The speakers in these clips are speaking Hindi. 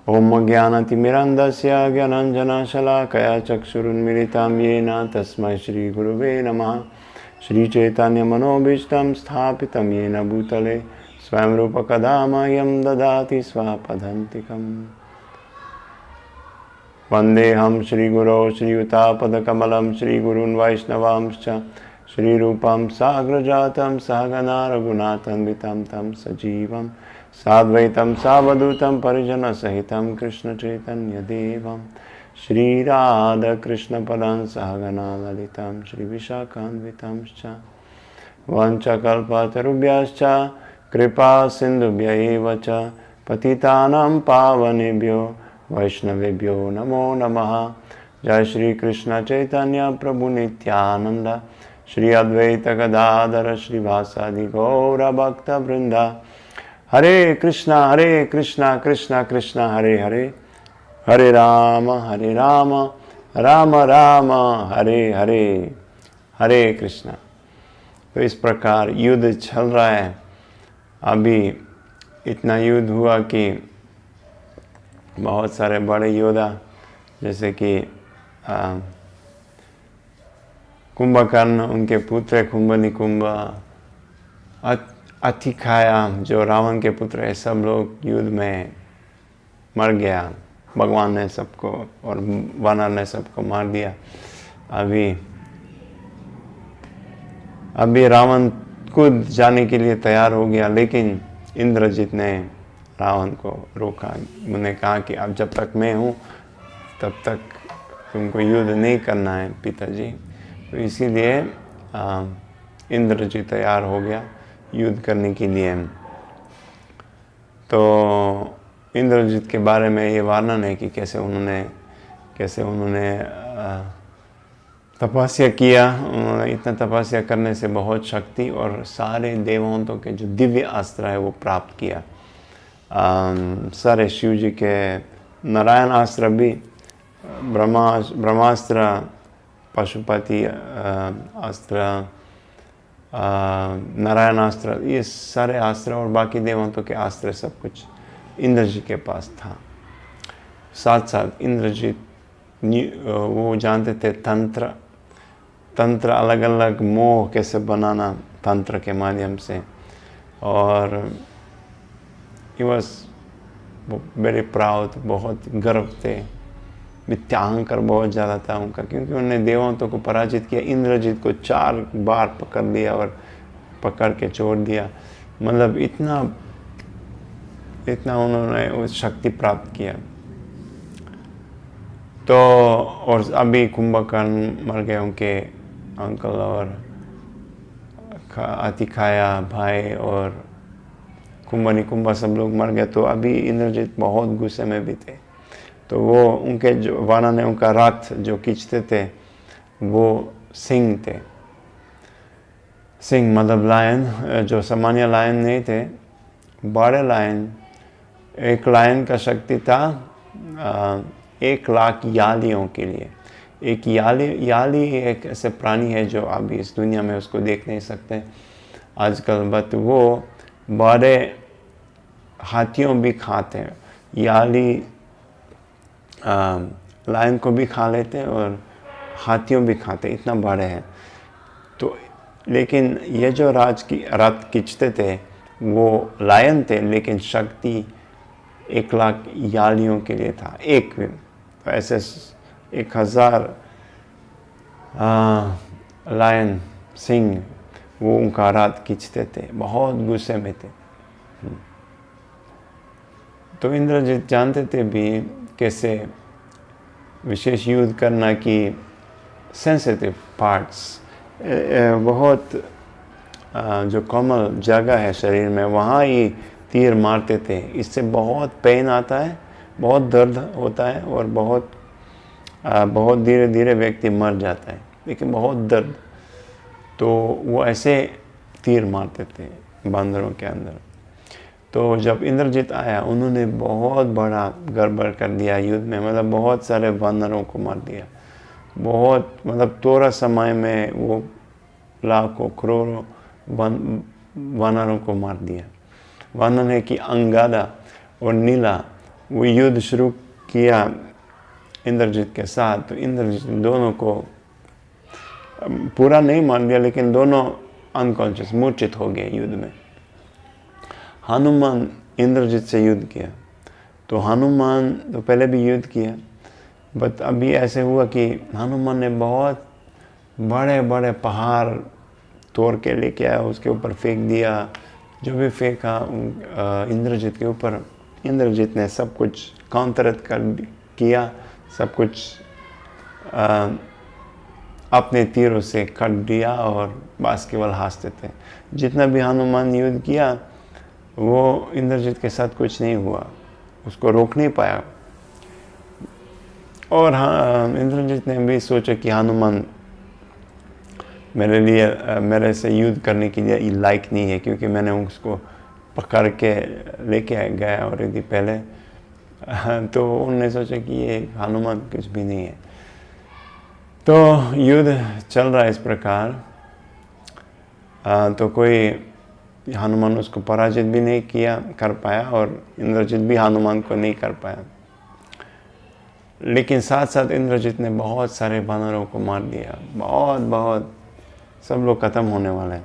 ओम अज्ञानतिमिरन्धस्य ज्ञानाञ्जनशलाकया चक्षुरुन्मिलितं येन तस्मै श्रीगुरुवे नमः। श्रीचैतन्यमनोभीष्टं स्थापितं येन भूतले स्वयं रूपकदा मह्यं ददाति स्वपदान्तिकम्। वन्देऽहं श्रीगुरौ श्रीयुतापदकमलं श्रीगुरून् वैष्णवांश्च श्रीरूपं साग्रजातं सहगना रघुनाथान्वितं तं सजीवं साद्वैतं सावधूतं परिजनसहितं कृष्णचैतन्यदेवं श्रीराधाकृष्णपदां सहगना ललितं श्रीविशाखान्वितंश्च वाञ्छाकल्पतरुभ्यश्च कृपा सिन्धुभ्य एव च पतितानां पावनेभ्यो वैष्णवेभ्यो नमो नमः। जय श्री कृष्ण चैतन्य प्रभु नित्यानंद श्री अद्वैत गदाधर श्रीवासादि गौर भक्त वृंदा। हरे कृष्णा कृष्णा कृष्णा हरे हरे, हरे राम राम राम हरे हरे, हरे कृष्णा। तो इस प्रकार युद्ध चल रहा है। अभी इतना युद्ध हुआ कि बहुत सारे बड़े योद्धा जैसे कि कुंभकर्ण, उनके पुत्र कुंभनिकुंभ, अतिखाया जो रावण के पुत्र है, सब लोग युद्ध में मर गया। भगवान ने सबको और वानर ने सबको मार दिया। अभी रावण खुद जाने के लिए तैयार हो गया, लेकिन इंद्रजित ने रावण को रोका। उन्होंने कहा कि अब जब तक मैं हूँ तब तक तुमको युद्ध नहीं करना है पिताजी। तो इसीलिए इंद्रजित तैयार हो गया युद्ध करने के लिए। तो इंद्रजित के बारे में ये वर्णन है कि कैसे उन्होंने तपस्या किया। उन्होंने इतना तपस्या करने से बहुत शक्ति और सारे देवताओं के जो दिव्य अस्त्र है वो प्राप्त किया। सारे शिव जी के नारायण अस्त्र भी, ब्रह्मास्त्र, पशुपति अस्त्र, नारायण अस्त्र, ये सारे अस्त्र और बाकी देवताओं के अस्त्र सब कुछ इंद्रजीत के पास था। साथ साथ इंद्रजीत वो जानते थे तंत्र अलग अलग मोह कैसे बनाना तंत्र के माध्यम से। और ही वॉज वेरी प्राउड, बहुत गर्व थे, मिथ्याहंकार बहुत ज़्यादा था उनका, क्योंकि उन्होंने देवताओं को पराजित किया। इंद्रजीत को 4 बार पकड़ लिया और पकड़ के छोड़ दिया। मतलब इतना उन्होंने उस शक्ति प्राप्त किया। तो और अभी कुंभकर्ण मर गए, उनके अंकल और अतिखाया भाई और कुंभनिकुंभ सब लोग मर गए। तो अभी इंद्रजीत बहुत गुस्से में भी थे। तो वो उनके जो वानर ने उनका रथ जो खींचते थे वो सिंह थे। सिंह मतलब लायन, जो सामान्य लायन नहीं थे, बड़े लायन। एक लायन का शक्ति था 1,00,000 यालियों के लिए। एक याली एक ऐसे प्राणी है जो अभी इस दुनिया में उसको देख नहीं सकते आजकल, बट वो बड़े हाथियों भी खाते हैं। याली लायन को भी खा लेते हैं और हाथियों भी खाते, इतना बड़े हैं। तो लेकिन ये जो रथ खींचते थे वो लायन थे, लेकिन शक्ति 1,00,000 यालियों के लिए था। एक तो ऐसे 1,000 लायन सिंह वो उनका रथ खींचते थे, बहुत गुस्से में थे। तो इंद्रजीत जानते थे भी कैसे विशेष युद्ध करना की सेंसिटिव पार्ट्स, बहुत जो कोमल जगह है शरीर में, वहाँ ही तीर मारते थे। इससे बहुत पेन आता है, बहुत दर्द होता है और बहुत धीरे धीरे व्यक्ति मर जाता है, लेकिन बहुत दर्द। तो वो ऐसे तीर मारते थे बंदरों के अंदर। तो जब इंद्रजीत आया, उन्होंने बहुत बड़ा गड़बड़ कर दिया युद्ध में। मतलब बहुत सारे वानरों को मार दिया। बहुत मतलब थोड़ा समय में वो लाखों करोड़ों वानरों को मार दिया। वर्णन है कि अंगादा और नीला वो युद्ध शुरू किया इंद्रजित के साथ, तो इंद्रजित दोनों को पूरा नहीं मार दिया, लेकिन दोनों अनकॉन्शियस, मूर्छित हो गए युद्ध में। हनुमान इंद्रजित से युद्ध किया, तो हनुमान तो पहले भी युद्ध किया, बट अभी ऐसे हुआ कि हनुमान ने बहुत बड़े बड़े पहाड़ तोड़ के लेके आया, उसके ऊपर फेंक दिया, जो भी फेंका इंद्रजित के ऊपर। इंद्रजित ने सब कुछ काउंटर किया, सब कुछ अपने तीरों से काट दिया और बस केवल हंसते थे। जितना भी हनुमान युद्ध किया वो इंद्रजित के साथ कुछ नहीं हुआ, उसको रोक नहीं पाया। और हाँ, इंद्रजित ने भी सोचा कि हनुमान मेरे से युद्ध करने के लिए लायक नहीं है, क्योंकि मैंने उसको पकड़ के लेके गया और यदि पहले तो उन्होंने सोचा कि ये हनुमान कुछ भी नहीं है। तो युद्ध चल रहा है इस प्रकार, तो कोई हनुमान उसको पराजित भी नहीं कर पाया और इंद्रजित भी हनुमान को नहीं कर पाया। लेकिन साथ साथ इंद्रजित ने बहुत सारे वानरों को मार दिया, बहुत सब लोग खत्म होने वाले हैं।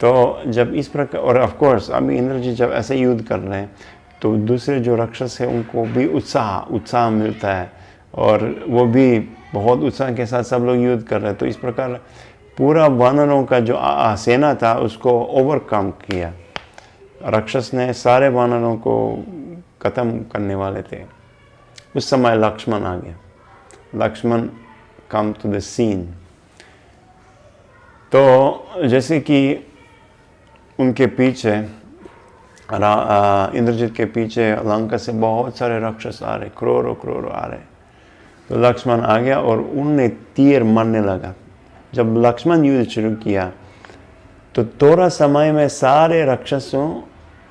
तो जब इस प्रकार, और ऑफ कोर्स अभी इंद्रजित जब ऐसे युद्ध कर रहे हैं तो दूसरे जो राक्षस है उनको भी उत्साह मिलता है, और वो भी बहुत उत्साह के साथ सब लोग युद्ध कर रहे हैं। तो इस प्रकार पूरा वानरों का जो सेना था उसको ओवरकम किया। राक्षस ने सारे वानरों को खत्म करने वाले थे। उस समय लक्ष्मण आ गया। Lakshman come to the scene. तो जैसे कि उनके पीछे इंद्रजित के पीछे लंका से बहुत सारे राक्षस आ रहे, करोड़ों आ रहे। तो लक्ष्मण आ गया और उनने तीर मारने लगा। जब लक्ष्मण युद्ध शुरू किया तो थोड़ा समय में सारे राक्षसों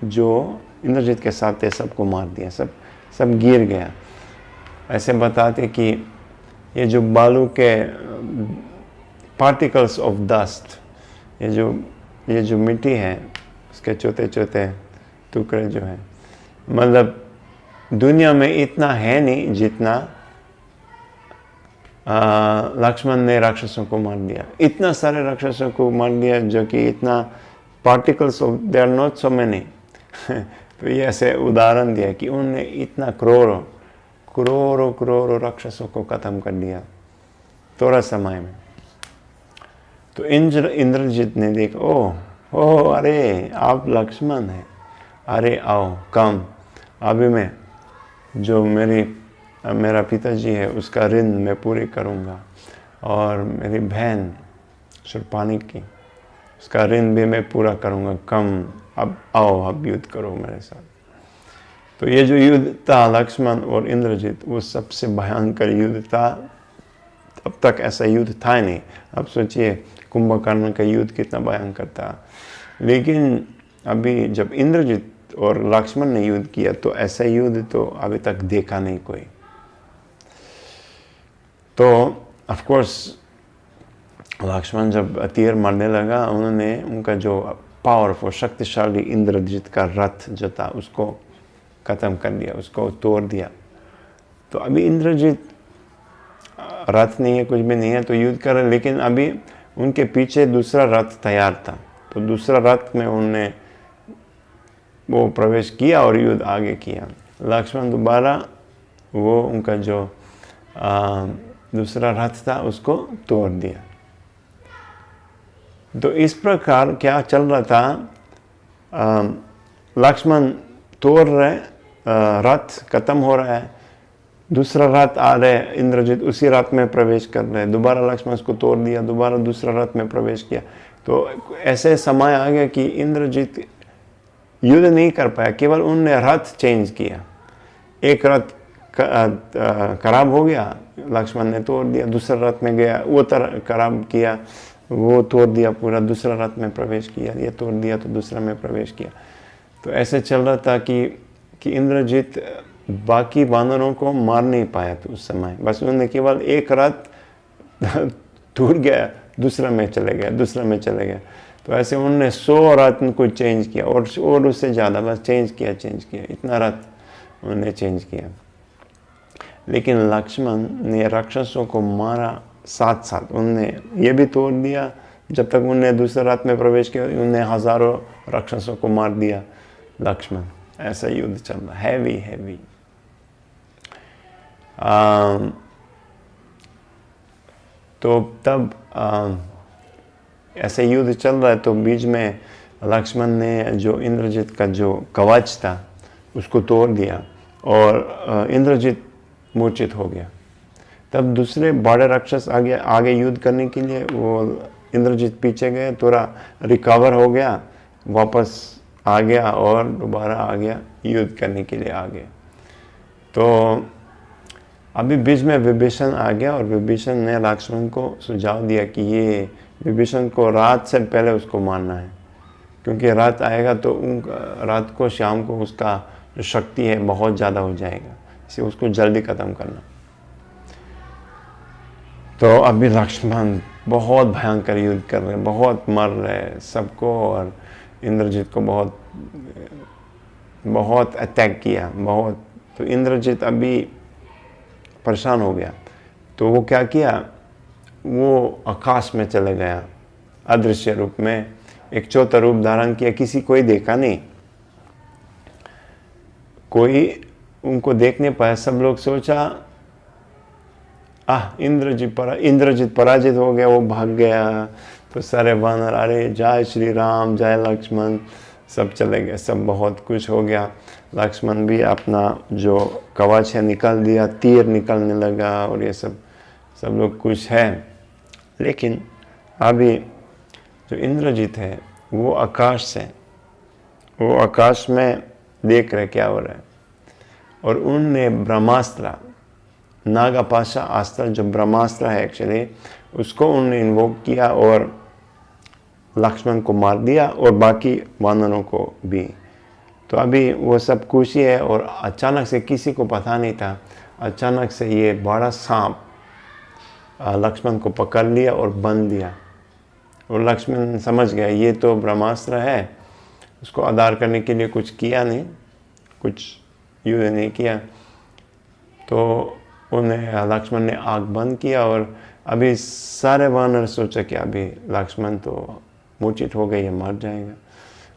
जो इंद्रजित के साथ थे सबको मार दिया, सब गिर गया। ऐसे बताते कि ये जो बालू के पार्टिकल्स ऑफ डस्ट, ये जो मिट्टी है उसके छोटे टुकड़े जो हैं, मतलब दुनिया में इतना है नहीं जितना लक्ष्मण ने राक्षसों को मार दिया। इतना सारे राक्षसों को मार दिया जो कि इतना particles of, they are not so many. तो ये ऐसे उदाहरण दिया कि उन्होंने इतना करोड़ों राक्षसों को खत्म कर दिया थोड़ा समय में। तो इंद्रजित ने देखा, ओह अरे आप लक्ष्मण हैं, अरे आओ कम, अभी मैं जो मेरा पिताजी है उसका ऋण मैं पूरी करूँगा, और मेरी बहन शूर्पणखा की उसका ऋण भी मैं पूरा करूँगा। कम, अब आओ, अब युद्ध करो मेरे साथ। तो ये जो युद्ध था लक्ष्मण और इंद्रजित, वो सबसे भयंकर युद्ध था। अब तक ऐसा युद्ध था नहीं। अब सोचिए कुंभकर्ण का युद्ध कितना भयंकर था। लेकिन अभी जब इंद्रजित और लक्ष्मण ने युद्ध किया तो ऐसा युद्ध तो अभी तक देखा नहीं कोई। तो ऑफ कोर्स लक्ष्मण जब तीर मारने लगा, उन्होंने उनका जो पावरफुल शक्तिशाली इंद्रजित का रथ जो था उसको खत्म कर दिया, उसको तोड़ दिया। तो अभी इंद्रजित रथ नहीं है, कुछ भी नहीं है, तो युद्ध कर रहे, लेकिन अभी उनके पीछे दूसरा रथ तैयार था। तो दूसरा रथ में उन्होंने वो प्रवेश किया और युद्ध आगे किया। लक्ष्मण दोबारा वो उनका जो दूसरा रथ था उसको तोड़ दिया। तो इस प्रकार क्या चल रहा था, लक्ष्मण तोड़ रहे, रथ खत्म हो रहा है, दूसरा रथ आ रहे, इंद्रजित उसी रथ में प्रवेश कर रहे, दोबारा लक्ष्मण उसको तोड़ दिया, दोबारा दूसरा रथ में प्रवेश किया। तो ऐसे समय आ गया कि इंद्रजित युद्ध नहीं कर पाया, केवल उनने रथ चेंज किया। एक रथ खराब हो गया, लक्ष्मण ने तोड़ दिया, दूसरा रथ में गया, वो खराब किया, वो तोड़ दिया पूरा, दूसरा रथ में प्रवेश किया, ये तोड़ दिया तो दूसरा में प्रवेश किया। तो ऐसे चल रहा था कि इंद्रजित बाकी वानरों को मार नहीं पाया था उस समय। बस उन्होंने केवल एक रथ टूट गया, दूसरा में चले गया, दूसरा में चले गया। तो ऐसे उन्होंने 100 रत्न को चेंज किया और उससे ज़्यादा, बस चेंज किया, इतना रत्न उन्होंने चेंज किया। लेकिन लक्ष्मण ने राक्षसों को मारा साथ साथ, उनने ये भी तोड़ दिया। जब तक उनने दूसरे रथ में प्रवेश किया उनने हजारों राक्षसों को मार दिया लक्ष्मण। ऐसा युद्ध चल रहा, हैवी। तो तब ऐसे युद्ध चल रहा है, तो बीच में लक्ष्मण ने जो इंद्रजित का जो कवच था उसको तोड़ दिया और इंद्रजित मूर्छित हो गया। तब दूसरे बड़े राक्षस आगे युद्ध करने के लिए वो इंद्रजित पीछे गए, थोड़ा रिकवर हो गया, वापस आ गया और दोबारा आ गया युद्ध करने के लिए आगे। तो अभी बीच में विभीषण आ गया और विभीषण ने लक्ष्मण को सुझाव दिया कि ये विभीषण को रात से पहले उसको मारना है, क्योंकि रात आएगा तो रात को शाम को उसका जो शक्ति है बहुत ज़्यादा हो जाएगा, इसलिए उसको जल्दी ख़त्म करना। तो अभी लक्ष्मण बहुत भयंकर युद्ध कर रहे हैं, बहुत मर रहे हैं सबको, और इंद्रजित को बहुत अटैक किया बहुत। तो इंद्रजित अभी परेशान हो गया, तो वो क्या किया, वो आकाश में चले गया अदृश्य रूप में, एक चौथा रूप धारण किया। किसी कोई देखा नहीं, कोई उनको देख नहीं पाया। सब लोग सोचा इंद्रजित पराजित हो गया, वो भाग गया। तो सारे वानर अरे जय श्री राम जय लक्ष्मण सब चले गए, सब बहुत कुछ हो गया। लक्ष्मण भी अपना जो कवच है निकाल दिया, तीर निकलने लगा और ये सब लोग कुछ है। लेकिन अभी जो इंद्रजित है वो आकाश में देख रहे क्या हो रहा है, और उनने ब्रह्मास्त्र, नागपाशा अस्त्र जो ब्रह्मास्त्र है एक्चुअली, उसको उन्होंने इन्वोक किया और लक्ष्मण को मार दिया और बाकी वानरों को भी। तो अभी वो सब खुशी है, और अचानक से किसी को पता नहीं था, अचानक से ये बड़ा सांप लक्ष्मण को पकड़ लिया और बंद दिया। और लक्ष्मण समझ गया ये तो ब्रह्मास्त्र है, उसको आधार करने के लिए कुछ किया नहीं, कुछ युद्ध नहीं किया। तो उन्हें लक्ष्मण ने आँख बंद किया, और अभी सारे वानर सोचा कि अभी लक्ष्मण तो मूर्छित हो गए, ये मर जाएगा।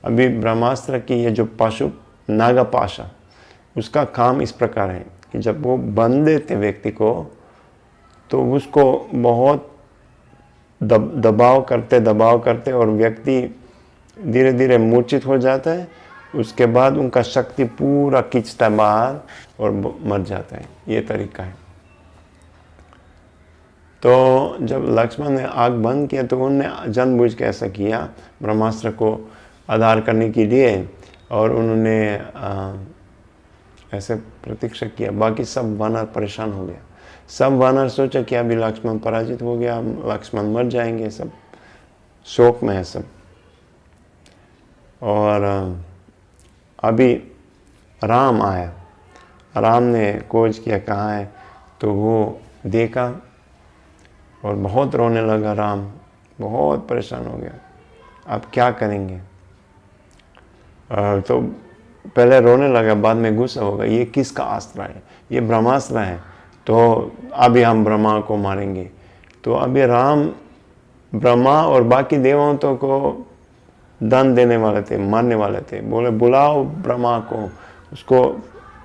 अभी ब्रह्मास्त्र की ये जो पशु नागपाशा, उसका काम इस प्रकार है कि जब वो बंध देते व्यक्ति को, तो उसको बहुत दबाव करते और व्यक्ति धीरे धीरे मूर्छित हो जाता है। उसके बाद उनका शक्ति पूरा खींचता बाहर और मर जाता है। ये तरीका है। तो जब लक्ष्मण ने आग बंद किया तो उन्होंने जानबूझ के ऐसा किया ब्रह्मास्त्र को आधार करने के लिए, और उन्होंने ऐसे प्रतीक्षा किया। बाकी सब वानर परेशान हो गया, सब वानर सोचा कि अभी लक्ष्मण पराजित हो गया, लक्ष्मण मर जाएंगे, सब शोक में है सब। और अभी राम आया, राम ने खोज किया कहाँ है, तो वो देखा और बहुत रोने लगा। राम बहुत परेशान हो गया, अब क्या करेंगे। तो पहले रोने लगा, बाद में गुस्सा होगा, ये किसका अस्त्र है, ये ब्रह्मास्त्र है, तो अभी हम ब्रह्मा को मारेंगे। तो अभी राम ब्रह्मा और बाकी देवताओं को दंड देने वाले थे, मारने वाले थे। बोले बुलाओ ब्रह्मा को, उसको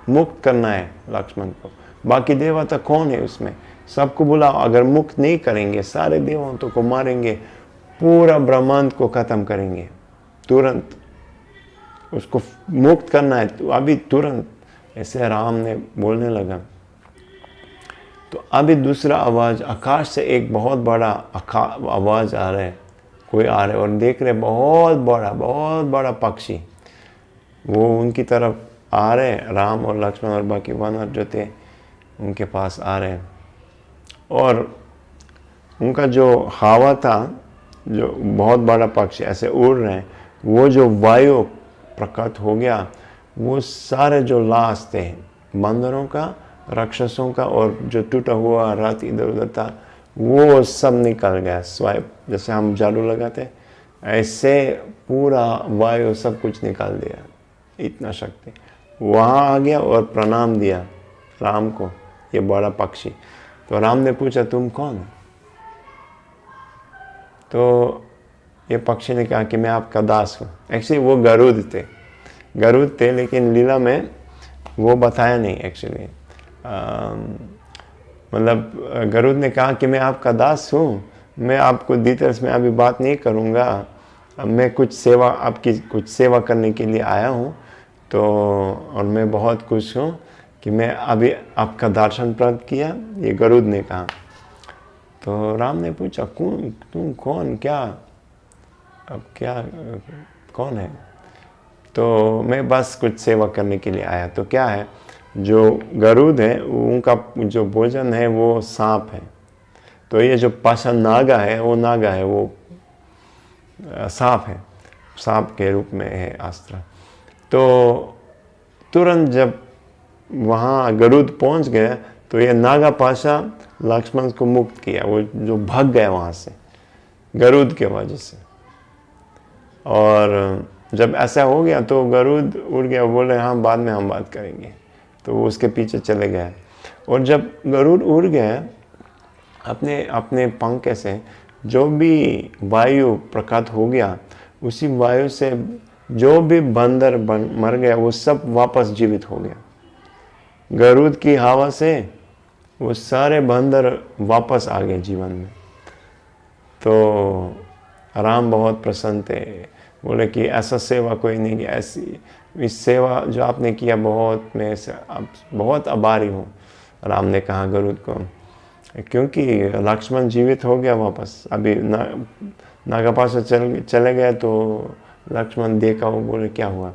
मुक्त करना है लक्ष्मण को। बाकी देवता कौन है उसमें, सबको बुलाओ। अगर मुक्त नहीं करेंगे सारे देवताओं को मारेंगे, पूरा ब्रह्मांड को खत्म करेंगे। तुरंत उसको मुक्त करना है, तो अभी तुरंत। ऐसे राम ने बोलने लगा। तो अभी दूसरा आवाज़, आकाश से एक बहुत बड़ा आवाज़ आ रहा है, कोई आ रहा है, और देख रहे बहुत बड़ा पक्षी, वो उनकी तरफ आ रहे हैं। राम और लक्ष्मण और बाकी वानर जो थे उनके पास आ रहे हैं, और उनका जो हवा था, जो बहुत बड़ा पक्षी ऐसे उड़ रहे हैं, वो जो वायु प्रकट हो गया, वो सारे जो लाश थे बंदरों का, राक्षसों का, और जो टूटा हुआ रथ इधर उधर था, वो सब निकल गया। स्वाइप जैसे हम झाड़ू लगाते ऐसे पूरा वायु सब कुछ निकाल दिया, इतना शक्ति। वहाँ आ गया और प्रणाम दिया राम को, ये बड़ा पक्षी। तो राम ने पूछा तुम कौन हो? तो ये पक्षी ने कहा कि मैं आपका दास हूँ। एक्चुअली वो गरुड़ थे, लेकिन लीला में वो बताया नहीं एक्चुअली। मतलब गरुड़ ने कहा कि मैं आपका दास हूँ, मैं आपको डिटेल्स में अभी बात नहीं करूँगा, मैं आपकी कुछ सेवा करने के लिए आया हूँ। तो और मैं बहुत खुश हूँ कि मैं अभी आपका दर्शन प्राप्त किया, ये गरुड़ ने कहा। तो राम ने पूछा तुम कौन, क्या अब क्या कौन है? तो मैं बस कुछ सेवा करने के लिए आया। तो क्या है, जो गरुड़ है उनका जो भोजन है वो सांप है। तो ये जो पाषाण नागा है वो सांप है, सांप के रूप में है अस्त्र। तो तुरंत जब वहाँ गरुड़ पहुँच गया तो ये नागा पाशा लक्ष्मण को मुक्त किया, वो जो भाग गया वहाँ से गरुड़ के वजह से। और जब ऐसा हो गया तो गरुड़ उड़ गया, बोले हाँ बाद में हम बात करेंगे। तो वो उसके पीछे चले गए। और जब गरुड़ उड़ गया अपने अपने पंख से, जो भी वायु प्रकट हो गया, उसी वायु से जो भी बंदर मर गया वो सब वापस जीवित हो गया। गरुड़ की हवा से वो सारे बंदर वापस आ गए जीवन में। तो राम बहुत प्रसन्न थे, बोले कि ऐसा सेवा कोई नहीं की, ऐसी इस सेवा जो आपने किया मैं बहुत आभारी हूँ। राम ने कहा गरुड़ को, क्योंकि लक्ष्मण जीवित हो गया वापस। अभी नागापाशा चले गए तो लक्ष्मण देखा, वो बोले क्या हुआ।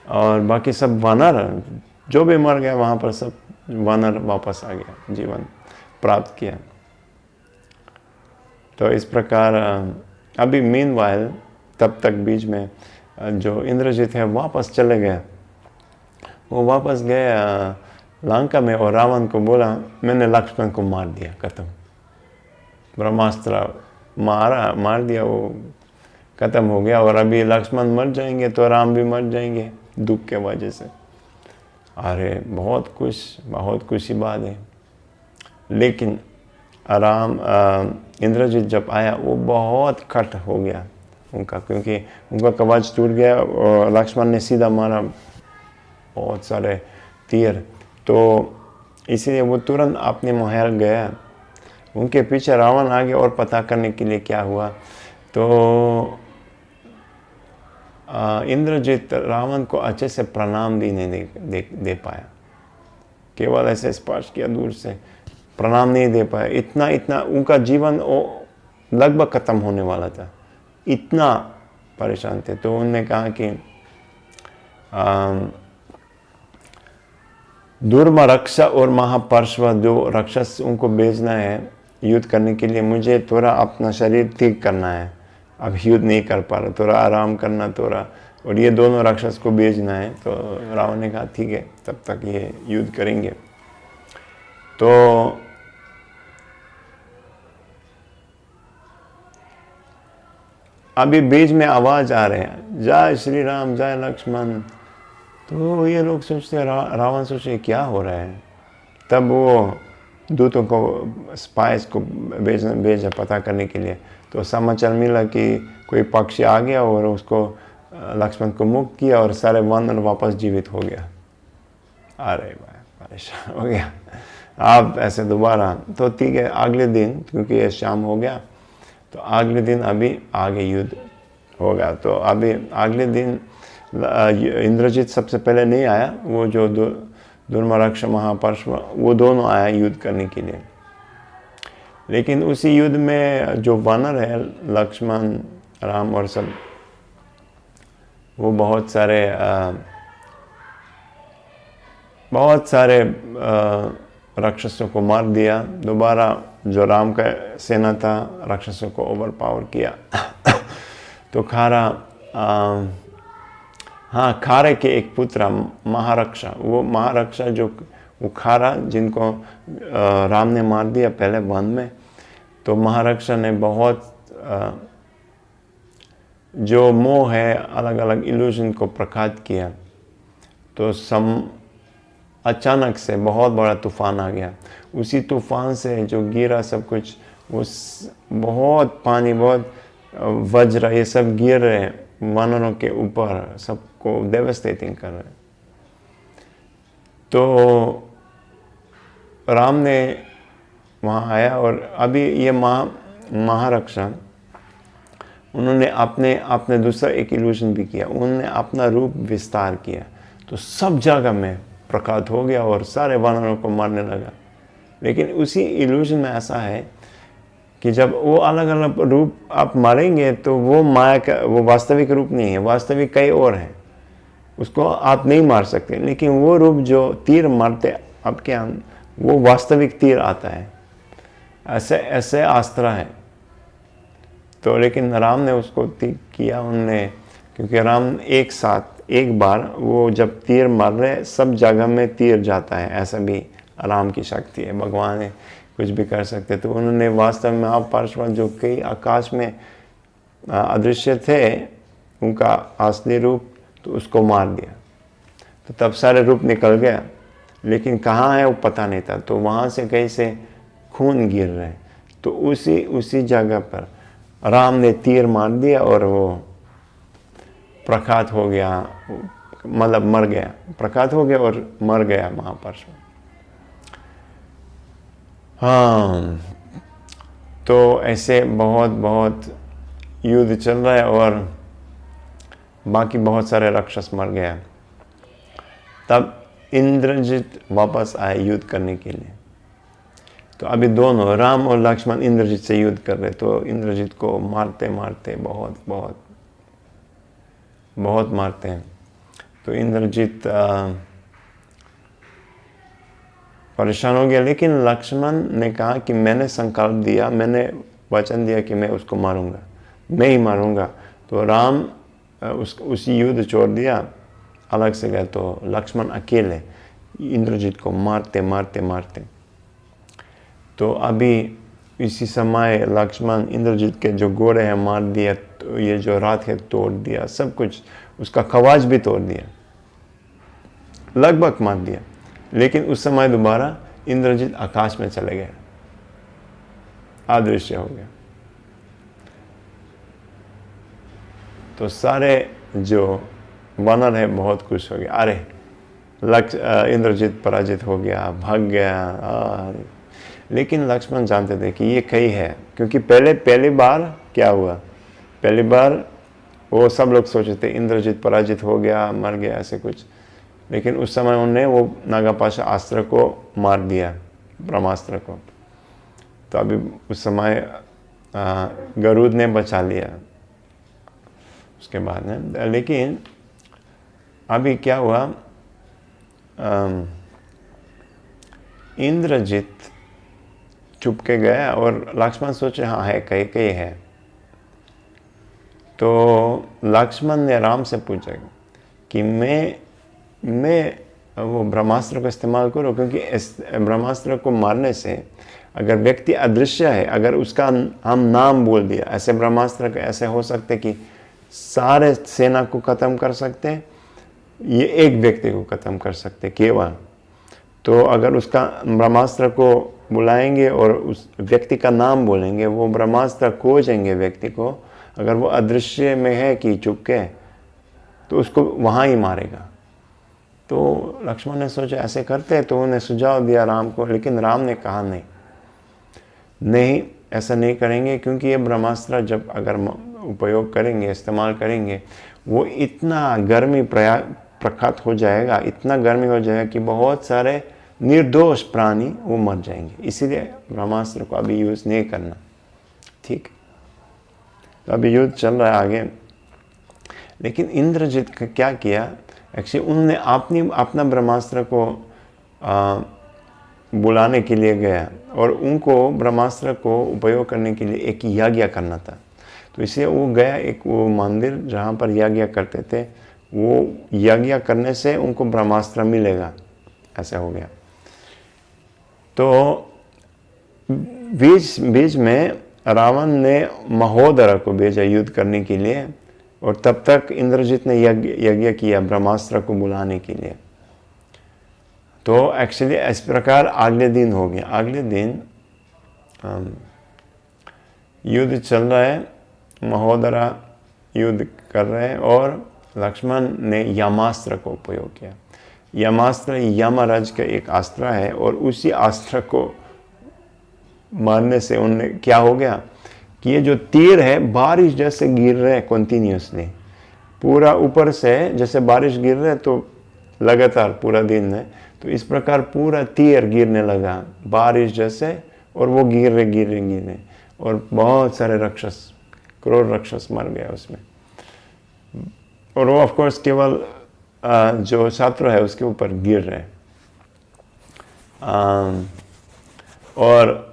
और बाकी सब वानर जो भी मर गया वहाँ पर सब वानर वापस आ गया, जीवन प्राप्त किया। तो इस प्रकार अभी मीनवाइल तब तक बीच में जो इंद्रजित है वापस चले गए। वो वापस गए लंका में और रावण को बोला मैंने लक्ष्मण को मार दिया, खत्म, ब्रह्मास्त्र मार दिया, वो खत्म हो गया। और अभी लक्ष्मण मर जाएंगे तो राम भी मर जाएंगे दुख के वजह से। अरे बहुत खुशी बात है। लेकिन इंद्रजित जब आया वो बहुत कट हो गया उनका, क्योंकि उनका कवच टूट गया और लक्ष्मण ने सीधा मारा बहुत सारे तीर। तो इसीलिए वो तुरंत अपने महल गया। उनके पीछे रावण आ गया और पता करने के लिए क्या हुआ। तो इंद्रजित रावण को अच्छे से प्रणाम भी नहीं दे पाया, केवल ऐसे स्पर्श किया दूर से, प्रणाम नहीं दे पाया। इतना उनका जीवन लगभग खत्म होने वाला था, इतना परेशान थे। तो उन्होंने कहा कि दुर्मा रक्षा और महापर्श्व जो राक्षस उनको भेजना है युद्ध करने के लिए, मुझे थोड़ा अपना शरीर ठीक करना है, अब युद्ध नहीं कर पा रहा, थोड़ा आराम करना थोड़ा, और ये दोनों राक्षस को भेजना है। तो रावण ने कहा ठीक है, तब तक ये युद्ध करेंगे। तो अभी बीच में आवाज आ रहे हैं जय श्री राम जय लक्ष्मण। तो ये लोग सोचते रावण सोचे क्या हो रहा है। तब वो दूतों को स्पाइस को भेजा पता करने के लिए। तो समाचार मिला कि कोई पक्षी आ गया और उसको लक्ष्मण को मुक्त किया और सारे वानर वापस जीवित हो गया। अरे भाई परेशान हो गया आप ऐसे दोबारा। तो ठीक है, अगले दिन क्योंकि ये शाम हो गया तो अगले दिन अभी आगे युद्ध होगा। तो अभी अगले दिन इंद्रजित सबसे पहले नहीं आया, वो जो दुर्मरक्ष महापर्श्व वो दोनों आया युद्ध करने के लिए। लेकिन उसी युद्ध में जो वानर है लक्ष्मण राम और सब, वो बहुत सारे राक्षसों को मार दिया। दोबारा जो राम का सेना था राक्षसों को ओवर पावर किया। तो खारे के एक पुत्र महारक्षा, वो महारक्षा जो वो खारा जिनको राम ने मार दिया पहले वन में। तो महारक्षा ने बहुत जो मोह है अलग अलग इल्यूजन को प्रकट किया, तो अचानक से बहुत बड़ा तूफान आ गया। उसी तूफान से जो गिरा सब कुछ, उस बहुत पानी, बहुत वज्र, ये सब गिर रहे वानरों के ऊपर, सबको डेवस्टेटिंग कर रहे। तो राम ने वहाँ आया और अभी ये महारक्षा उन्होंने अपने दूसरा एक इल्यूजन भी किया, उन्होंने अपना रूप विस्तार किया, तो सब जगह में प्रकट हो गया और सारे वानरों को मारने लगा। लेकिन उसी इल्यूजन में ऐसा है कि जब वो अलग अलग रूप आप मारेंगे तो वो माया का, वो वास्तविक रूप नहीं है, वास्तविक कई और हैं, उसको आप नहीं मार सकते। लेकिन वो रूप जो तीर मारते आपके यहाँ, वो वास्तविक तीर आता है, ऐसे ऐसे अस्त्र है। तो लेकिन राम ने उसको किया उनने, क्योंकि राम एक साथ एक बार वो जब तीर मार रहे सब जगह में तीर जाता है, ऐसा भी राम की शक्ति है, भगवान है, कुछ भी कर सकते। तो उन्होंने वास्तव में आप पार्श्व जो कई आकाश में अदृश्य थे, उनका असली रूप, तो उसको मार दिया। तो तब सारे रूप निकल गया, लेकिन कहाँ है वो पता नहीं था। तो वहाँ से कहीं से खून गिर रहे, तो उसी जगह पर राम ने तीर मार दिया और वो प्रकट हो गया, मतलब मर गया, प्रकट हो गया और मर गया महापरशु। हाँ, तो ऐसे बहुत बहुत युद्ध चल रहा है और बाकी बहुत सारे राक्षस मर गया। तब इंद्रजित वापस आए युद्ध करने के लिए। तो अभी दोनों राम और लक्ष्मण इंद्रजित से युद्ध कर रहे, तो इंद्रजित को मारते मारते बहुत बहुत बहुत मारते हैं। तो इंद्रजित परेशान हो गया। लेकिन लक्ष्मण ने कहा कि मैंने संकल्प दिया, मैंने वचन दिया कि मैं उसको मारूंगा, मैं ही मारूंगा। तो राम उसी युद्ध छोड़ दिया, अलग से गए। तो लक्ष्मण अकेले इंद्रजित को मारते मारते मारते। तो अभी इसी समय लक्ष्मण इंद्रजित के जो घोड़े हैं मार दिया, तो ये जो रथ है तोड़ दिया, सब कुछ, उसका कवच भी तोड़ दिया, लगभग मार दिया। लेकिन उस समय दोबारा इंद्रजित आकाश में चले गए, अदृश्य हो गया। तो सारे जो वानर है बहुत खुश हो गया, अरे इंद्रजित पराजित हो गया, भाग गया। लेकिन लक्ष्मण जानते थे कि ये कई है, क्योंकि पहली बार क्या हुआ, पहली बार वो सब लोग सोचते थे इंद्रजित पराजित हो गया, मर गया, ऐसे कुछ। लेकिन उस समय उन्होंने वो नागापाशा अस्त्र को मार दिया, ब्रह्मास्त्र को। तो अभी उस समय गरुड़ ने बचा लिया उसके बाद में। लेकिन अभी क्या हुआ, इंद्रजित चुप के गया और लक्ष्मण सोचे हाँ है, कई है। तो लक्ष्मण ने राम से पूछा कि मैं वो ब्रह्मास्त्र का इस्तेमाल करूँ, क्योंकि इस ब्रह्मास्त्र को मारने से अगर व्यक्ति अदृश्य है, अगर उसका हम नाम बोल दिया, ऐसे ब्रह्मास्त्र ऐसे हो सकते कि सारे सेना को ख़त्म कर सकते, ये एक व्यक्ति को ख़त्म कर सकते केवल। तो अगर उसका ब्रह्मास्त्र को बुलाएंगे और उस व्यक्ति का नाम बोलेंगे, वो ब्रह्मास्त्र खोजेंगे व्यक्ति को, अगर वो अदृश्य में है कि चुपके, तो उसको वहाँ ही मारेगा। तो लक्ष्मण ने सोचा ऐसे करते, तो उन्हें सुझाव दिया राम को। लेकिन राम ने कहा नहीं, ऐसा नहीं करेंगे, क्योंकि ये ब्रह्मास्त्र जब अगर उपयोग करेंगे, इस्तेमाल करेंगे, वो इतना गर्मी प्रकट हो जाएगा, इतना गर्मी हो जाएगा कि बहुत सारे निर्दोष प्राणी वो मर जाएंगे। इसीलिए ब्रह्मास्त्र को अभी यूज़ नहीं करना, ठीक। तो अभी युद्ध चल रहा है आगे। लेकिन इंद्रजित का क्या किया, एक्चुअली उन्होंने अपना ब्रह्मास्त्र को बुलाने के लिए गया और उनको ब्रह्मास्त्र को उपयोग करने के लिए एक यज्ञ करना था। तो इसलिए वो गया एक वो मंदिर जहाँ पर यज्ञ करते थे, वो यज्ञ करने से उनको ब्रह्मास्त्र मिलेगा, ऐसा हो गया। तो बीच में रावण ने महोदरा को भेजा युद्ध करने के लिए, और तब तक इंद्रजित ने यज्ञ किया ब्रह्मास्त्र को बुलाने के लिए। तो एक्चुअली इस प्रकार अगले दिन हो गया। अगले दिन युद्ध चल रहा है, महोदरा युद्ध कर रहे हैं और लक्ष्मण ने यमास्त्र को उपयोग किया। यमास्त्र यमराज का एक अस्त्र है और उसी अस्त्र को मारने से उनने क्या हो गया कि ये जो तीर है बारिश जैसे गिर रहे हैं कंटिन्यूसली, पूरा ऊपर से जैसे बारिश गिर रहे तो लगातार पूरा दिन में, तो इस प्रकार पूरा तीर गिरने लगा बारिश जैसे, और वो गिर रहे और बहुत सारे राक्षस, करोड़ राक्षस मर गया उसमें। और वो ऑफ कोर्स केवल जो छात्र है उसके ऊपर गिर रहे। और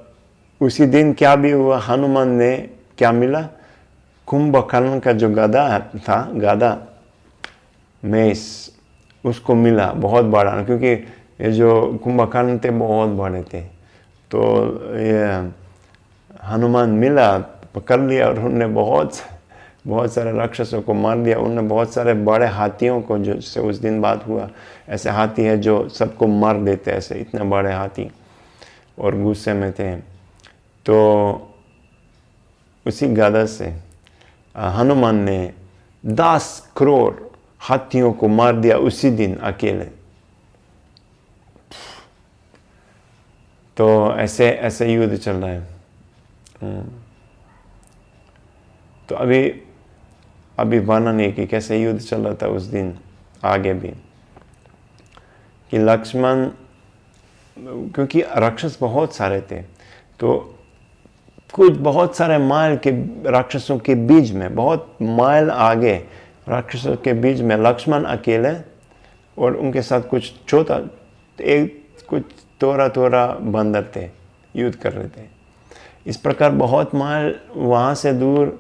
उसी दिन क्या भी हुआ, हनुमान ने क्या मिला, कुंभकर्ण का जो गदा था, गदा मेष, उसको मिला बहुत बड़ा, क्योंकि ये जो कुंभकर्ण थे बहुत बड़े थे। तो ये हनुमान मिला, पकड़ लिया और उन्होंने बहुत सारे राक्षसों को मार दिया। उन्होंने बहुत सारे बड़े हाथियों को, जो से उस दिन बात हुआ, ऐसे हाथी है जो सबको मार देते, ऐसे इतने बड़े हाथी, और गुस्से में थे। तो उसी गदा से हनुमान ने 10 करोड़ हाथियों को मार दिया उसी दिन अकेले। तो ऐसे युद्ध चल रहा है। तो अभी वर्णन है कि कैसे युद्ध चल रहा था उस दिन आगे भी, कि लक्ष्मण, क्योंकि राक्षस बहुत सारे थे, तो कुछ बहुत सारे माइल के राक्षसों के बीच में, बहुत माइल आगे राक्षसों के बीच में लक्ष्मण अकेले और उनके साथ कुछ कुछ थोड़ा बंदर थे, युद्ध कर रहे थे। इस प्रकार बहुत माइल वहाँ से दूर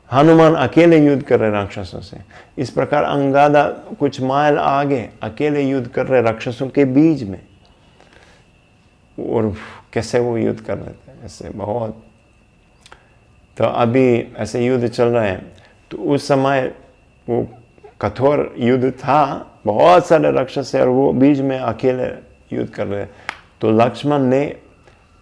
हनुमान अकेले युद्ध कर रहे राक्षसों से। इस प्रकार अंगादा कुछ माइल आगे अकेले युद्ध कर रहे राक्षसों के बीच में, और कैसे वो युद्ध कर रहे थे ऐसे बहुत। तो अभी ऐसे युद्ध चल रहे हैं। तो उस समय वो कठोर युद्ध था, बहुत सारे राक्षस और वो बीच में अकेले युद्ध कर रहे। तो लक्ष्मण ने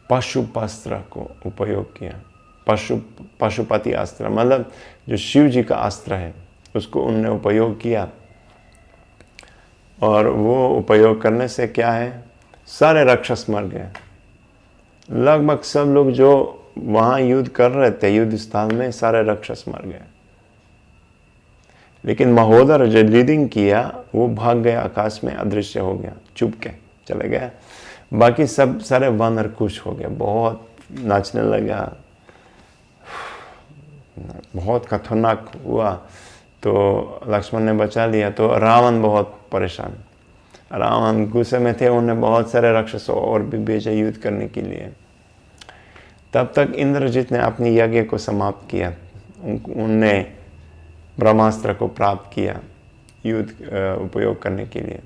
पशुपस्त्र को उपयोग किया। पशुपति अस्त्र, मतलब जो शिव जी का अस्त्र है, उसको उनने उपयोग किया। और वो उपयोग करने से क्या है, सारे राक्षस मर गए। लगभग सब लोग जो वहाँ युद्ध कर रहे थे युद्ध स्थल में, सारे राक्षस मर गए। लेकिन महोदर जो लीडिंग किया वो भाग गया, आकाश में अदृश्य हो गया, चुप के चले गए। बाकी सब सारे वानर खुश हो गए, बहुत नाचने लगा, बहुत खतरनाक हुआ। तो लक्ष्मण ने बचा लिया। तो रावण बहुत परेशान, रावण गुस्से में थे, उन्होंने बहुत सारे राक्षसों और भी भेजा युद्ध करने के लिए। तब तक इंद्रजित ने अपनी यज्ञ को समाप्त किया, उनने ब्रह्मास्त्र को प्राप्त किया युद्ध उपयोग करने के लिए।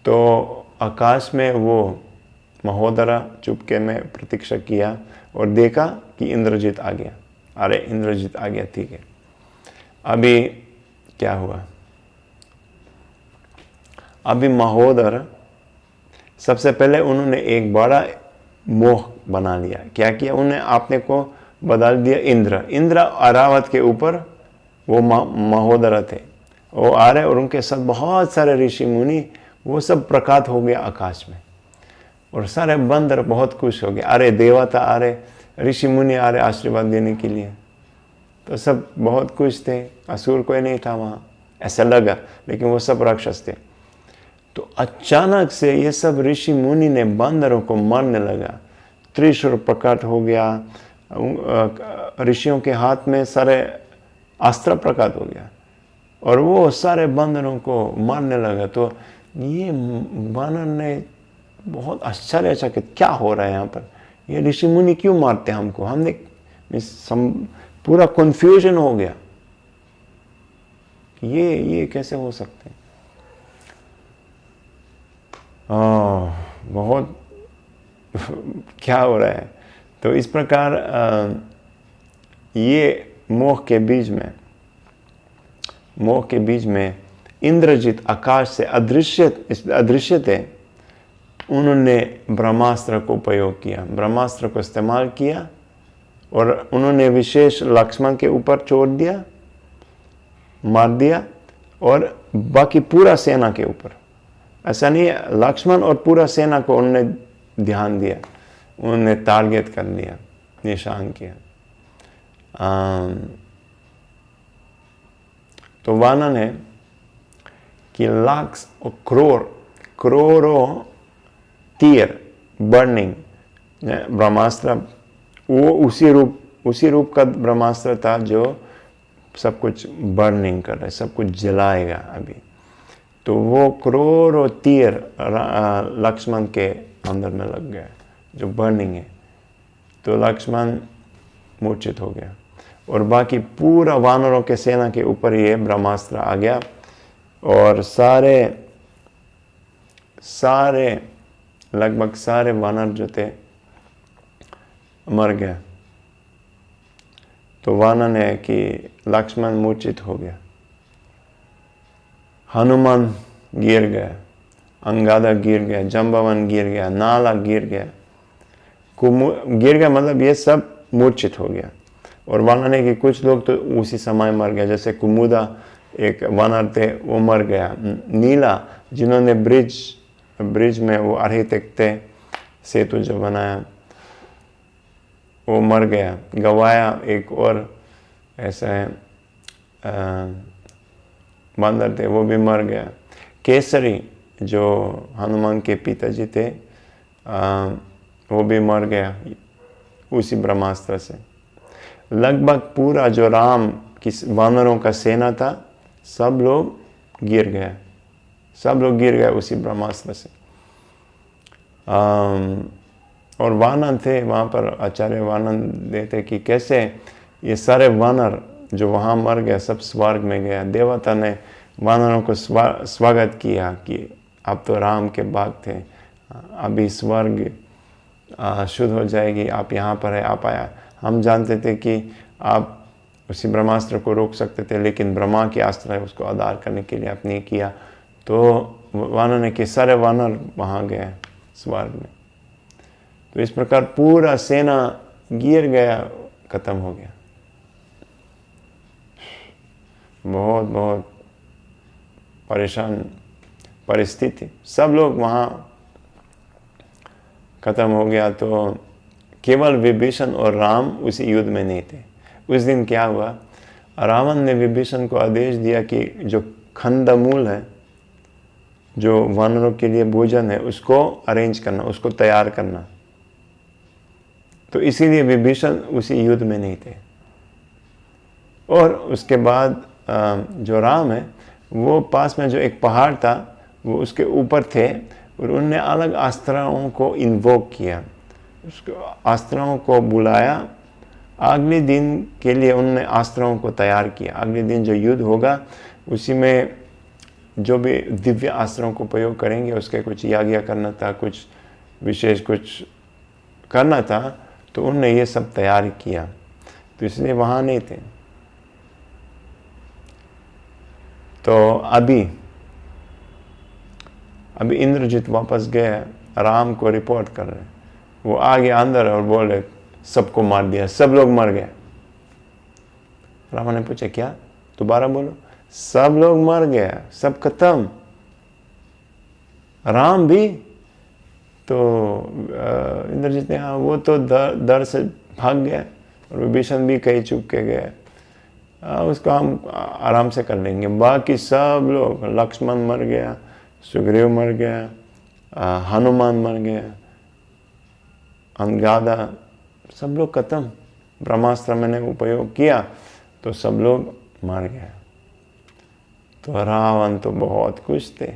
तो आकाश में वो महोदरा चुपके में प्रतीक्षा किया और देखा कि इंद्रजित आ गया। अरे इंद्रजित आ गया, ठीक है। अभी क्या हुआ, अभी महोदर सबसे पहले उन्होंने एक बड़ा मोह बना लिया। क्या किया, उन्होंने अपने को बदल दिया इंद्र अरावत के ऊपर वो महोदर थे, वो आ रहे और उनके साथ बहुत सारे ऋषि मुनि, वो सब प्रकट हो गया आकाश में। और सारे बंदर बहुत खुश हो गए, अरे देवता आ रहे, ऋषि मुनि आ रहे आशीर्वाद देने के लिए। तो सब बहुत खुश थे, असुर कोई नहीं था वहाँ, ऐसा लगा, लेकिन वो सब राक्षस थे। तो अचानक से ये सब ऋषि मुनि ने बंदरों को मारने लगा, त्रिशूल प्रकट हो गया, ऋषियों के हाथ में सारे अस्त्र प्रकट हो गया और वो सारे बंदरों को मारने लगा। तो ये वानर ने बहुत आश्चर्य कि क्या हो रहा है यहाँ पर, ये ऋषि मुनि क्यों मारते हैं हमको, हमने पूरा कंफ्यूजन हो गया कि ये कैसे हो सकते हैं। बहुत क्या हो रहा है। तो इस प्रकार ये मोह के बीच में मोह के बीच में इंद्रजित आकाश से अदृश्य थे, उन्होंने ब्रह्मास्त्र को उपयोग किया, ब्रह्मास्त्र को इस्तेमाल किया और उन्होंने विशेष लक्ष्मण के ऊपर छोड़ दिया, मार दिया, और बाकी पूरा सेना के ऊपर। ऐसा नहीं है, लक्ष्मण और पूरा सेना को उन्होंने ध्यान दिया, उन्होंने टारगेट कर लिया, निशान किया। तो वर्णन है कि लाख और करोड़ों तीर बर्निंग ब्रह्मास्त्र, वो उसी रूप का ब्रह्मास्त्र था जो सब कुछ बर्निंग कर रहा है, सब कुछ जलाएगा अभी। तो वो करोड़ों तीर लक्ष्मण के अंदर में लग गया जो बर्निंग है। तो लक्ष्मण मूर्छित हो गया और बाकी पूरा वानरों के सेना के ऊपर ये ब्रह्मास्त्र आ गया और सारे लगभग सारे वानर जो थे मर गए। तो वर्णन है कि लक्ष्मण मूर्छित हो गया, हनुमान गिर गया, अंगादा गिर गया, जंबावन गिर गया, नाला गिर गया, गिर गया मतलब ये सब मूर्छित हो गया। और वर्णन है कि कुछ लोग तो उसी समय मर गए, जैसे कुमुदा एक वानर थे वो मर गया, नीला जिन्होंने ब्रिज में वो आर्किटेक्ट थे, सेतु जो बनाया वो मर गया, गवाया एक और ऐसा है बंदर थे वो भी मर गया, केसरी जो हनुमान के पिताजी थे वो भी मर गया उसी ब्रह्मास्त्र से। लगभग पूरा जो राम की वानरों का सेना था सब लोग गिर गए उसी ब्रह्मास्त्र से। और वर्णन थे वहाँ पर, आचार्य वर्णन देते कि कैसे ये सारे वानर जो वहाँ मर गए सब स्वर्ग में गया। देवता ने वानरों को स्वागत किया कि अब तो राम के बाग थे, अभी स्वर्ग शुद्ध हो जाएगी, आप यहाँ पर है, आप आया। हम जानते थे कि आप उसी ब्रह्मास्त्र को रोक सकते थे, लेकिन ब्रह्मा की अस्त्र है उसको आधार करने के लिए आपने किया। तो वानर ने कि सारे वानर वहाँ गए स्वर्ग में। तो इस प्रकार पूरा सेना गिर गया, खत्म हो गया। बहुत बहुत परेशान परिस्थिति, सब लोग वहाँ खत्म हो गया। तो केवल विभीषण और राम उसी युद्ध में नहीं थे। उस दिन क्या हुआ, रावण ने विभीषण को आदेश दिया कि जो कंदमूल है, जो वानरों के लिए भोजन है, उसको अरेंज करना, उसको तैयार करना। तो इसीलिए विभीषण उसी युद्ध में नहीं थे। और उसके बाद जो राम है वो पास में जो एक पहाड़ था वो उसके ऊपर थे और उन्होंने अलग अस्त्रों को इन्वोक किया, उसको अस्त्रों को बुलाया। अगले दिन के लिए उन्होंने अस्त्रों को तैयार किया। अगले दिन जो युद्ध होगा उसी में जो भी दिव्य अस्त्रों को प्रयोग करेंगे उसके कुछ याज्ञ करना था, कुछ विशेष कुछ करना था, तो उन्होंने ये सब तैयार किया। तो इसलिए वहाँ नहीं थे। तो अभी इंद्रजित वापस गए, राम को रिपोर्ट कर रहे। वो आ गया अंदर और बोले सबको मार दिया, सब लोग मर गए। रावण ने पूछा क्या, दोबारा बोलो। सब लोग मर गया, सब खत्म, राम भी। तो इंद्रजित ने हाँ, वो तो डर से भाग गया और विभीषण भी कहीं चुप के गए, उसको हम आराम से कर लेंगे। बाकी सब लोग, लक्ष्मण मर गया, सुग्रीव मर गया, हनुमान मर गया, अंगादा, सब लोग खत्म। ब्रह्मास्त्र मैंने उपयोग किया तो सब लोग मर गए। तो रावण तो बहुत खुश थे,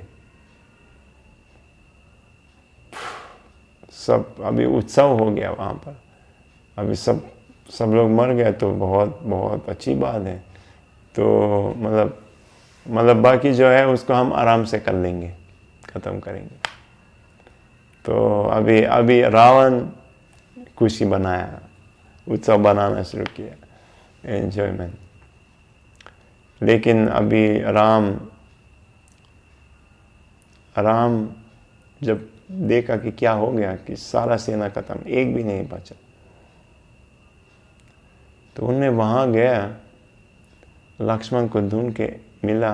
सब अभी उत्सव हो गया वहाँ पर। अभी सब लोग मर गए तो बहुत बहुत अच्छी बात है। तो मतलब बाकी जो है उसको हम आराम से कर लेंगे, ख़त्म करेंगे। तो अभी रावण खुशी बनाया, उत्सव बनाना शुरू किया, एंजॉयमेंट। लेकिन अभी राम जब देखा कि क्या हो गया, कि सारा सेना खत्म, एक भी नहीं बचा, तो उन्हें वहाँ गया, लक्ष्मण को ढूंढ के मिला।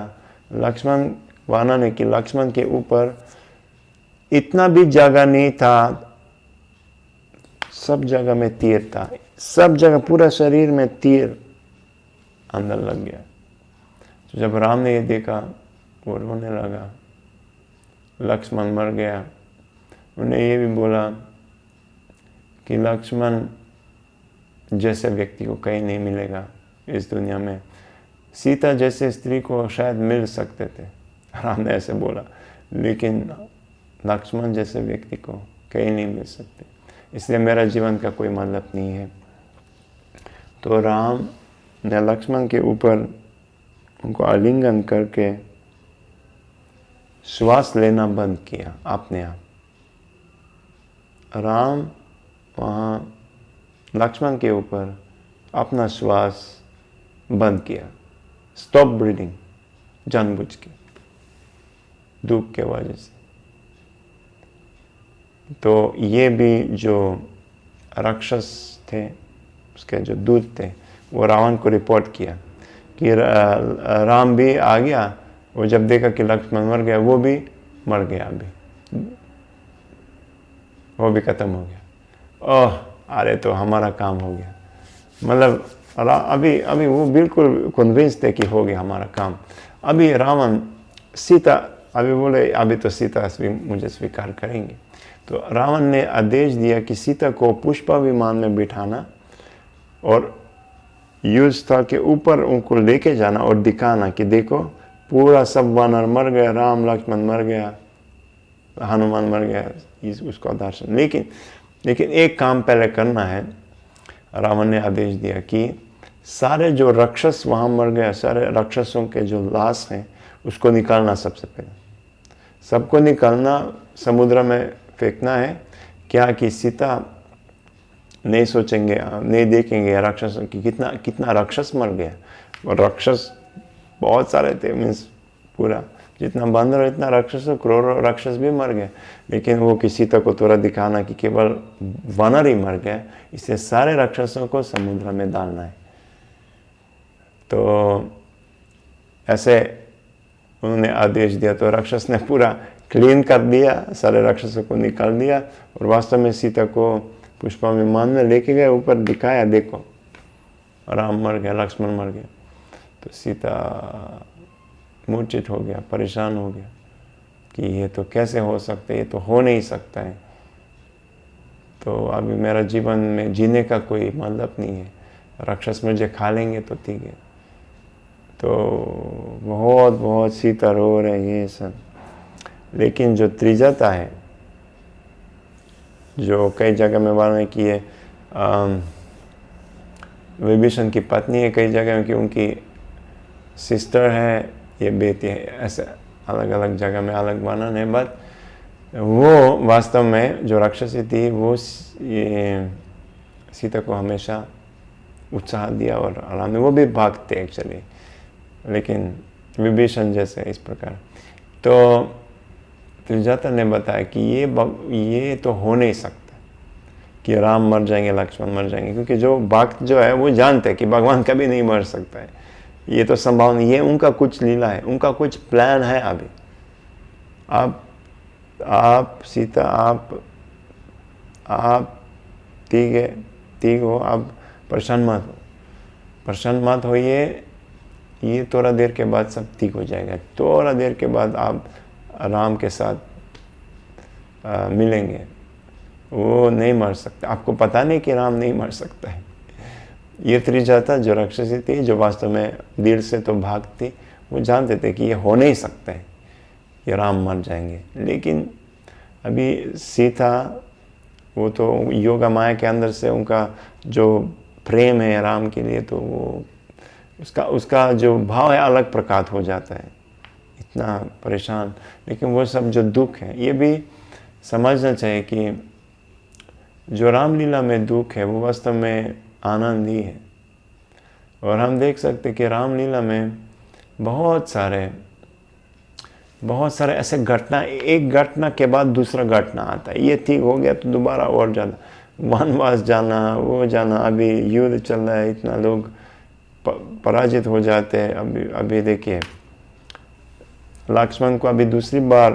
लक्ष्मण वर्णन है कि लक्ष्मण के ऊपर इतना भी जगह नहीं था, सब जगह में तीर था, सब जगह पूरा शरीर में तीर अंदर लग गया। तो जब राम ने ये देखा, वो रोने लगा, लक्ष्मण मर गया। उन्हें ये भी बोला कि लक्ष्मण जैसे व्यक्ति को कहीं नहीं मिलेगा इस दुनिया में, सीता जैसे स्त्री को शायद मिल सकते थे, राम ने ऐसे बोला, लेकिन लक्ष्मण जैसे व्यक्ति को कहीं नहीं मिल सकते, इसलिए मेरा जीवन का कोई मतलब नहीं है। तो राम ने लक्ष्मण के ऊपर उनको आलिंगन करके श्वास लेना बंद किया अपने आप। राम वहाँ लक्ष्मण के ऊपर अपना श्वास बंद किया, स्टॉप ब्रीदिंग, जानबूझ के, दुख के वजह से। तो ये भी जो राक्षस थे, उसके जो दूत थे, वो रावण को रिपोर्ट किया कि राम भी आ गया। वो जब देखा कि लक्ष्मण मर गया, वो भी मर गया, अभी वो भी खत्म हो गया। ओह, अरे तो हमारा काम हो गया। मतलब अभी वो बिल्कुल कन्विंस थे कि हो गया हमारा काम। अभी रावण सीता अभी बोले, अभी तो सीता मुझे स्वीकार करेंगे। तो रावण ने आदेश दिया कि सीता को पुष्पा विमान में बिठाना और युद्ध स्थल के ऊपर उनको लेके जाना और दिखाना कि देखो पूरा सब वानर मर गया, राम लक्ष्मण मर गया, हनुमान मर गया, उसका दर्शन। लेकिन एक काम पहले करना है। रावण ने आदेश दिया कि सारे जो राक्षस वहाँ मर गए, सारे राक्षसों के जो लाश हैं उसको निकालना, सबसे पहले सबको निकालना, समुद्र में फेंकना है। क्या कि सीता नहीं सोचेंगे, नहीं देखेंगे राक्षसों की कितना राक्षस मर गया। और राक्षस बहुत सारे थे, मीन्स पूरा जितना बंदर इतना राक्षस, करोड़ों राक्षस भी मर गए। लेकिन वो कि सीता को थोड़ा दिखाना कि केवल वानर ही मर गया, इससे सारे राक्षसों को समुद्र में डालना है। तो ऐसे उन्होंने आदेश दिया। तो राक्षस ने पूरा क्लीन कर दिया, सारे राक्षसों को निकाल दिया और वास्तव में सीता को पुष्पा विमान में लेके गए, ऊपर दिखाया, देखो राम मर गया, लक्ष्मण मर गया। तो सीता मूर्छित हो गया, परेशान हो गया कि ये तो कैसे हो सकता है, ये तो हो नहीं सकता है। तो अभी मेरा जीवन में जीने का कोई मतलब नहीं है, राक्षस मुझे खा लेंगे तो ठीक है। तो बहुत सीता रो रहे ये सब। लेकिन जो त्रिजटा है, जो कई जगह में वर्णन की है, विभीषण की पत्नी है, कई जगह में कि उनकी सिस्टर है, ये बेटी है, ऐसे अलग अलग जगह में अलग वर्णन है। बट वो वास्तव में जो राक्षसी थी, वो ये सीता को हमेशा उत्साह दिया और आराम में, वो भी भागते एक्चुअली, लेकिन विभीषण जैसे इस प्रकार। तो त्रिजटा ने बताया कि ये तो हो नहीं सकता कि राम मर जाएंगे, लक्ष्मण मर जाएंगे, क्योंकि जो भक्त जो है वो जानते हैं कि भगवान कभी नहीं मर सकता है, ये तो संभव नहीं है। उनका कुछ लीला है, उनका कुछ प्लान है। अभी आप सीता, आप ठीक है, ठीक हो, आप परेशान मत होइए, ये थोड़ा देर के बाद सब ठीक हो जाएगा। थोड़ा देर के बाद आप राम के साथ मिलेंगे, वो नहीं मर सकता। आपको पता नहीं कि राम नहीं मर सकता है। ये त्रिजटा जो राक्षसी थी, जो वास्तव में दिल से तो भागती, वो जानते थे कि ये हो नहीं सकता है, ये राम मर जाएंगे। लेकिन अभी सीता, वो तो योगा माया के अंदर से उनका जो प्रेम है राम के लिए, तो वो उसका जो भाव है अलग प्रकार हो जाता है, इतना परेशान। लेकिन वो सब जो दुख है, ये भी समझना चाहिए कि जो रामलीला में दुख है, वो वास्तव में आनंद ही है। और हम देख सकते कि रामलीला में बहुत सारे ऐसे घटना, एक घटना के बाद दूसरा घटना आता है। ये ठीक हो गया तो दोबारा और ज़्यादा, वनवास जाना, वो जाना, अभी युद्ध चल रहा है, इतना लोग पराजित हो जाते हैं। अभी देखिए लक्ष्मण को अभी दूसरी बार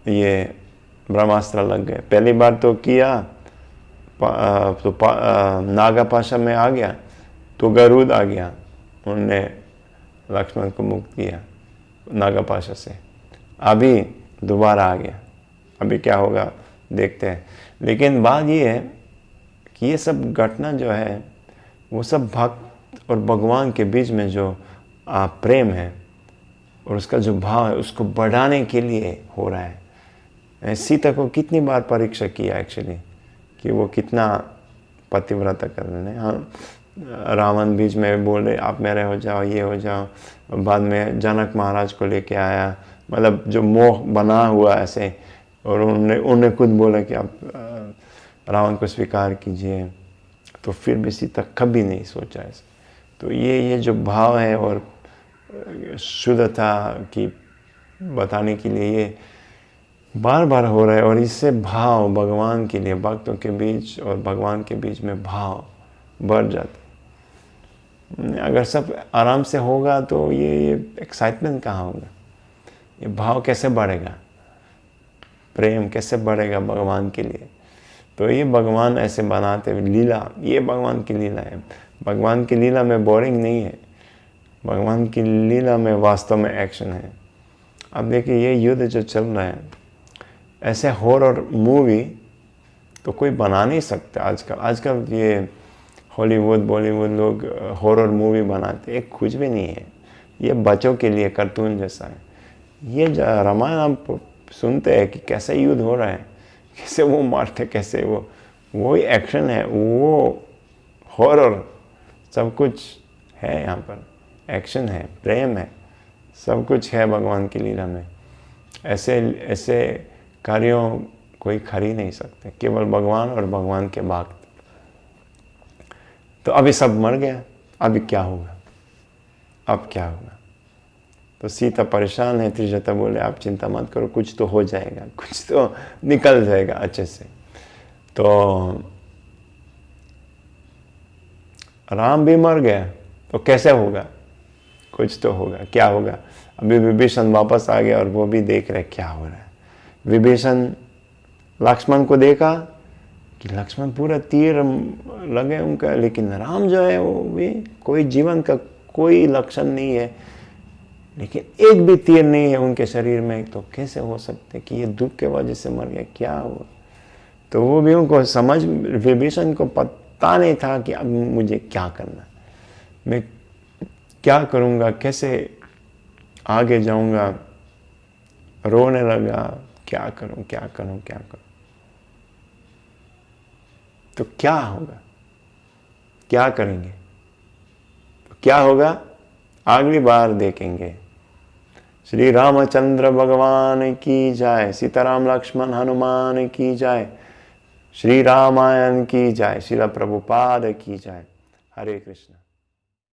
ये ब्रह्मास्त्र लग गए। पहली बार तो किया नागा पाशा में आ गया तो गरुड़ आ गया, उनने लक्ष्मण को मुक्त किया नागा पाशा से। अभी दोबारा आ गया, अभी क्या होगा देखते हैं। लेकिन बात ये है कि ये सब घटना जो है वो सब भक्त और भगवान के बीच में जो प्रेम है और उसका जो भाव है उसको बढ़ाने के लिए हो रहा है। सीता को कितनी बार परीक्षा किया एक्चुअली कि वो कितना पतिव्रता कर रहे हैं। हाँ, रावण बीच में बोले आप मेरे हो जाओ, ये हो जाओ। बाद में जनक महाराज को लेके आया, मतलब जो मोह बना हुआ ऐसे, और उन्होंने खुद बोला कि आप रावण को स्वीकार कीजिए। तो फिर भी सीता कभी नहीं सोचा ऐसे। तो ये जो भाव है और शुद्धता की बताने के लिए ये बार बार हो रहा है। और इससे भाव भगवान के लिए, भक्तों के बीच और भगवान के बीच में भाव बढ़ जाता है। अगर सब आराम से होगा तो ये एक्साइटमेंट कहाँ होगा, ये भाव कैसे बढ़ेगा, प्रेम कैसे बढ़ेगा भगवान के लिए। तो ये भगवान ऐसे बनाते हुए लीला, ये भगवान की लीला है। भगवान की लीला में बोरिंग नहीं है, भगवान की लीला में वास्तव में एक्शन है। अब देखिए ये युद्ध जो चल रहा है, ऐसे हॉरर मूवी तो कोई बना नहीं सकता आजकल ये हॉलीवुड बॉलीवुड लोग हॉरर मूवी बनाते, एक कुछ भी नहीं है। ये बच्चों के लिए कार्टून जैसा है। ये रामायण आप सुनते हैं कि कैसे युद्ध हो रहा है, कैसे वो मारते, कैसे वो ही एक्शन है, वो हॉरर सब कुछ है। यहाँ पर एक्शन है, प्रेम है, सब कुछ है भगवान की लीला में। ऐसे कार्यों कोई खरीद नहीं सकते, केवल भगवान और भगवान के भक्त। तो अभी सब मर गया, अभी क्या होगा, अब क्या होगा। तो सीता परेशान है, त्रिजटा बोले आप चिंता मत करो, कुछ तो हो जाएगा, कुछ तो निकल जाएगा अच्छे से। तो राम भी मर गया तो कैसे होगा, कुछ तो होगा, क्या होगा। अभी विभीषण वापस आ गया और वो भी देख रहे क्या हो रहा है। विभीषण लक्ष्मण को देखा कि लक्ष्मण पूरा तीर लगे उनका, लेकिन राम जो है वो भी कोई जीवन का कोई लक्षण नहीं है, लेकिन एक भी तीर नहीं है उनके शरीर में। तो कैसे हो सकते कि ये दुख के वजह से मर गया, क्या हुआ। तो वो भी उनको समझ, विभीषण को पता नहीं था कि अब मुझे क्या करना, मैं क्या करूँगा, कैसे आगे जाऊँगा। रोने लगा, क्या करूँ क्या करूँ क्या करूँ। तो क्या होगा, क्या करेंगे, तो क्या होगा अगली बार देखेंगे। श्री रामचंद्र भगवान की जय, सीताराम लक्ष्मण हनुमान की जय, श्री रामायण की जय, श्रील प्रभुपाद की जय। हरे कृष्ण।